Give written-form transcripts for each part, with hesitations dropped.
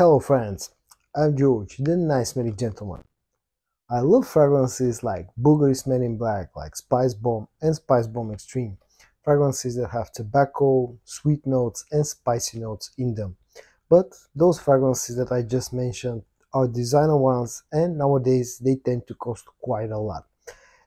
Hello friends, I'm George, the nice smelling gentleman. I love fragrances like Bvlgari Men in Black, like Spice Bomb and Spice Bomb Extreme. Fragrances that have tobacco, sweet notes and spicy notes in them. But those fragrances that I just mentioned are designer ones and nowadays they tend to cost quite a lot.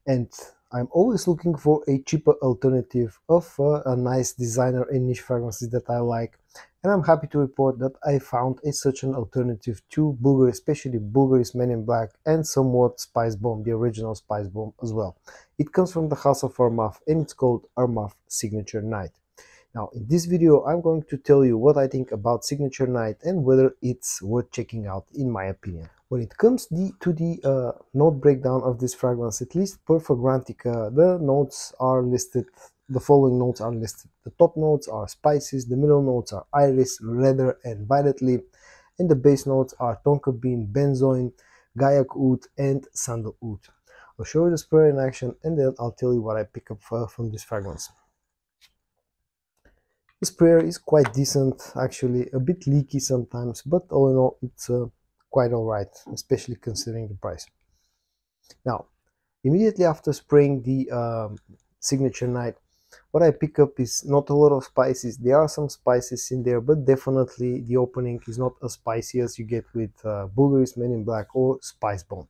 And I'm always looking for a cheaper alternative of a nice designer and niche fragrances that I like. And I'm happy to report that I found such an alternative to Bvlgari, especially Bvlgari's Men in Black and somewhat Spice Bomb, the original Spice Bomb as well. It comes from the house of Armaf and it's called Armaf Signature Night. Now, in this video, I'm going to tell you what I think about Signature Night and whether it's worth checking out, in my opinion. When it comes to the note breakdown of this fragrance, at least per Fragrantica, the notes are listed. The following notes are listed. The top notes are spices, the middle notes are iris, leather, and violet leaf, and the base notes are tonka bean, benzoin, gaiac oud, and sandalwood. I'll show you the spray in action, and then I'll tell you what I pick up from this fragrance. The sprayer is quite decent, actually a bit leaky sometimes, but all in all it's quite alright, especially considering the price. Now, immediately after spraying the Signature Night, what I pick up is not a lot of spices. There are some spices in there, but definitely the opening is not as spicy as you get with Bvlgari's Men in Black or Spice Bomb.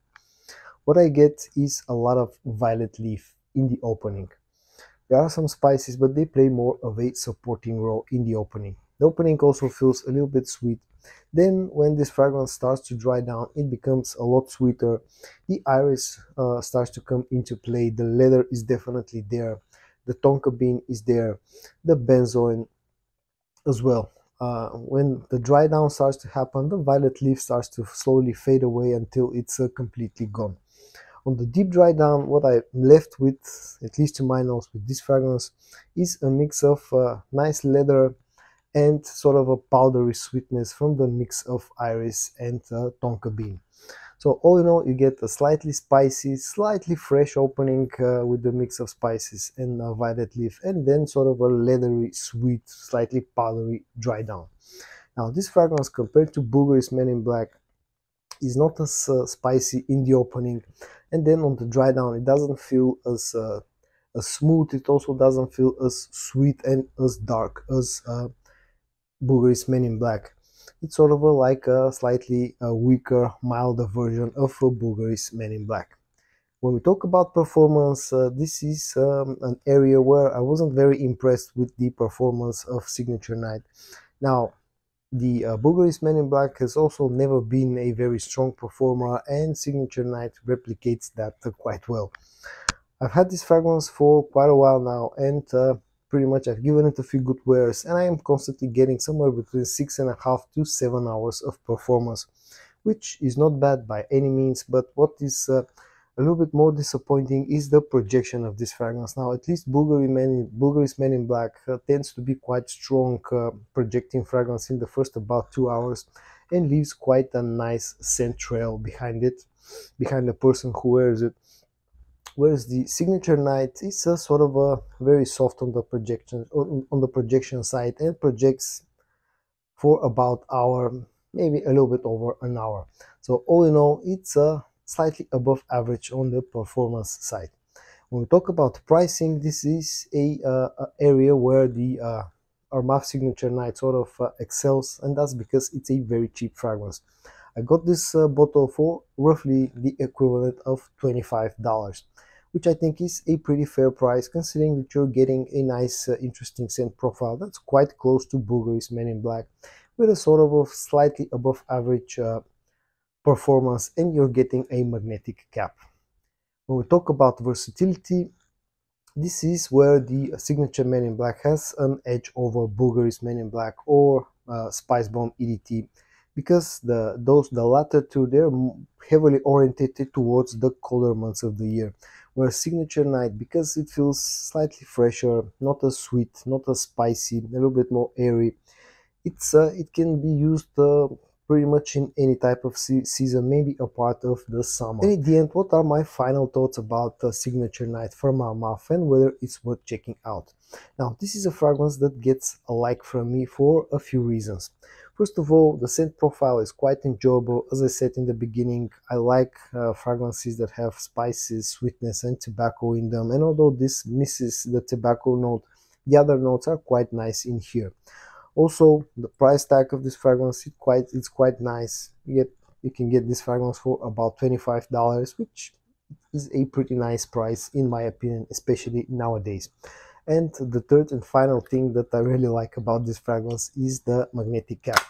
What I get is a lot of violet leaf in the opening. There are some spices, but they play more of a supporting role in the opening. The opening also feels a little bit sweet. Then when this fragrance starts to dry down, it becomes a lot sweeter. The iris starts to come into play. The leather is definitely there. The tonka bean is there. The benzoin as well. When the dry down starts to happen, the violet leaf starts to slowly fade away until it's completely gone. On the deep dry down, what I'm left with, at least to my nose, with this fragrance is a mix of nice leather and sort of a powdery sweetness from the mix of iris and tonka bean. So all in all, you get a slightly spicy, slightly fresh opening with the mix of spices and violet leaf, and then sort of a leathery, sweet, slightly powdery dry down. Now this fragrance, compared to Bvlgari's Men in Black, is not as spicy in the opening, and then on the dry down it doesn't feel as smooth. It also doesn't feel as sweet and as dark as Bvlgari's Men in Black. It's sort of like a slightly weaker, milder version of Bvlgari's Men in Black. When we talk about performance, this is an area where I wasn't very impressed with the performance of Signature Night. Now, the Bvlgari's Men in Black has also never been a very strong performer, and Signature Night replicates that quite well. I've had this fragrance for quite a while now, and pretty much I've given it a few good wears, and I am constantly getting somewhere between 6.5 to 7 hours of performance, which is not bad by any means. But what is a little bit more disappointing is the projection of this fragrance. Now, at least Bvlgari's Men in Black tends to be quite strong projecting fragrance in the first about 2 hours, and leaves quite a nice scent trail behind it, behind the person who wears it. Whereas the Signature Night is sort of a very soft on the projection side, and projects for about hour, maybe a little bit over an hour. So all in all, it's slightly above average on the performance side. When we talk about pricing, this is a area where the Armaf Signature Night sort of excels, and that's because it's a very cheap fragrance. I got this bottle for roughly the equivalent of $25, which I think is a pretty fair price, considering that you're getting a nice, interesting scent profile that's quite close to Bvlgari's Men in Black, with a sort of a slightly above average performance, and you're getting a magnetic cap. When we talk about versatility, this is where the Signature Men in Black has an edge over Bvlgari's Men in Black or Spice Bomb EDT, because the latter two, they're heavily orientated towards the colder months of the year, where Signature Night, because it feels slightly fresher, not as sweet, not as spicy, a little bit more airy, it can be used pretty much in any type of season, maybe a part of the summer. And in the end, what are my final thoughts about Signature Night from Armaf and whether it's worth checking out? Now, this is a fragrance that gets a like from me for a few reasons. First of all, the scent profile is quite enjoyable. As I said in the beginning, I like fragrances that have spices, sweetness, and tobacco in them. And although this misses the tobacco note, the other notes are quite nice in here. Also, the price tag of this fragrance it's quite nice. You can get this fragrance for about $25, which is a pretty nice price in my opinion, especially nowadays. And the third and final thing that I really like about this fragrance is the magnetic cap.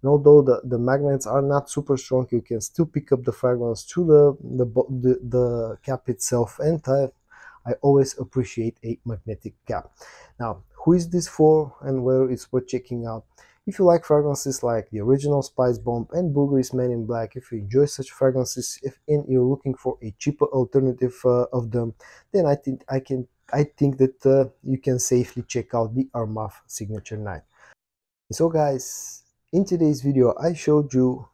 And although the magnets are not super strong, you can still pick up the fragrance through the cap itself, and I always appreciate a magnetic cap. Now, who is this for and where it's worth checking out? If you like fragrances like the original Spice Bomb and Bvlgari's Men in Black, if you enjoy such fragrances, and you're looking for a cheaper alternative of them, then I think that you can safely check out the Armaf Signature 9. So guys, in today's video I showed you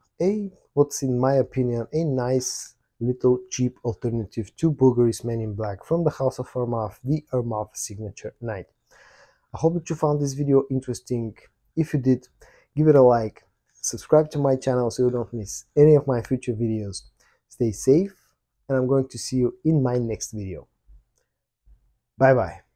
what's in my opinion a nice little cheap alternative to Bvlgari's Men in Black from the house of Armaf, the Armaf Signature 9. I hope that you found this video interesting. If you did, give it a like, subscribe to my channel so you don't miss any of my future videos. Stay safe, and I'm going to see you in my next video. Bye bye.